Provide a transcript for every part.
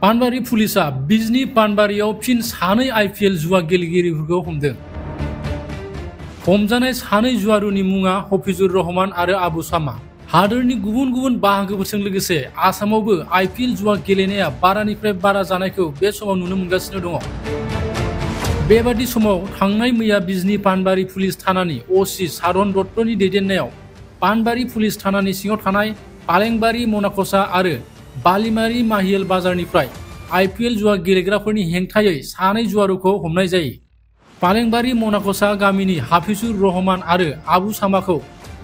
पानबारि पुलिसा बिजनी पानबारियाव फिन सानै आइ.पि. जुवा गेलेगिरिफोरखौ हमदों। हमजानाय सानै जुवारुनि मुङा हफिजुर रहमान आरो आबु सामा। हादोरनि गुबुन गुबुन बाहागोफोरजों लोगोसे आसामावबो आइ.पि.एल जुवा गेलेनाया बारानिफ्राय बारा जानायखौ बे समाव नुनो मोनगासिनो दङ। बेबादि समाव थांनाय मैया बिजनी पानबारि पुलिस थानानि अ.सि. सारन दत्तनि दैदेननायाव पानबारि पुलिस थानानि सिङाव थानाय पालेंबारि मनाकसा आरो बालिमारि माहिल बाजारनिफ्राय आइ.पि.एल जुवा गेलेग्राफोरनि हेंथायै सानै जुवारुखौ हमनाय जायो। पालेंबारि मनाकसा गामिनि हफिजुर रहमान आरो आबु सामाखौ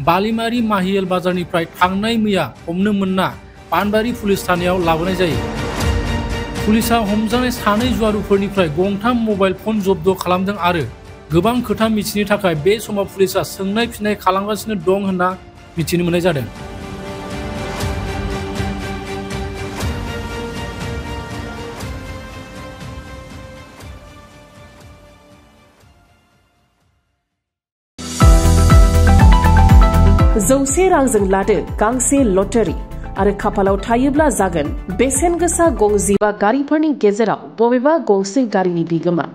बालिमारि माहिल बाजारनिफ्राय थांनाय मैया हमनो मोनना पानबारि पुलिस थानायाव लाबोनाय जायो। पुलिसा हमजानाय सानै जुवारुफोरनिफ्राय गंथाम मबाइल फन जब्द खालामदों आरो गोबां खोथा मिथिनो थाखाय बे समाव पुलिसा सोंनाय फिननाय खालामगासिनो दं होनना मिथिनो मोननाय जादों। जौसे रांजों लादो गांसे लटारि आरो खाफालाव थायोब्ला जागोन बेसेन गोसा गंजिबा गारिफोरनि गेजेराव बबेबा गंसे गारिनि बिगोमा।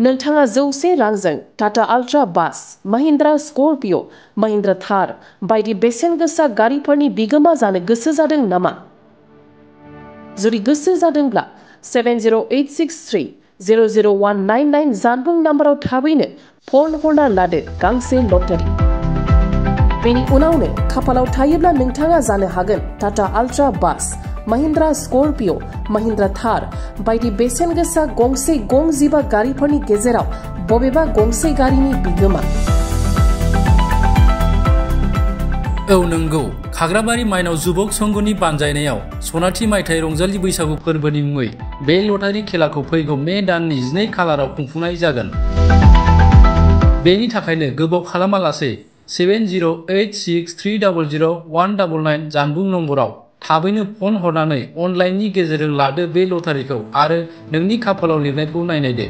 नोंथाङा जौसे रांजों टाटा आल्ट्रा बास, महिन्द्रा स्कर्पिय', महिन्द्रा थार बायदि बेसेन गोसा गारिफोरनि बिगोमा जानो गोसो जादों नामा? जुदि गोसो जादोंब्ला 7086300199 जानबुं नाम्बाराव थाबैनो फन हरना लादो गांसे लटारि। बेनि उनावनो खाफालाव थायोब्ला नोंथाङा जानो हागोन टाटा आल्ट्रा बास, महिन्द्रा स्कर्पिय', महिन्द्रा थार बायदि बेसेन गोसा गंसे गंजिबा गारिफोरनि गेजेराव बबेबा गंसे गारिनि बिगोमा। औ नंगौ, खाग्राबारि माइनाव जुबक संघनि बानजायनायाव सनाथि मायथाइ रंजालि बैसागु फोरबोनि मुङै बे लटारि खेलाखौ फैगौ मे दाननि 12 खालाराव खुंफुंनाय जागोन। बेनि थाखायनो गोबाव खालामालासे 7086300199 जानबुं नम्बराव थाबैनो फन हरनानै अनलाइननि गेजेरजों लादो बे लटारिखौ आरो नोंनि खाफालाव लिरनायखौ नायनायदो।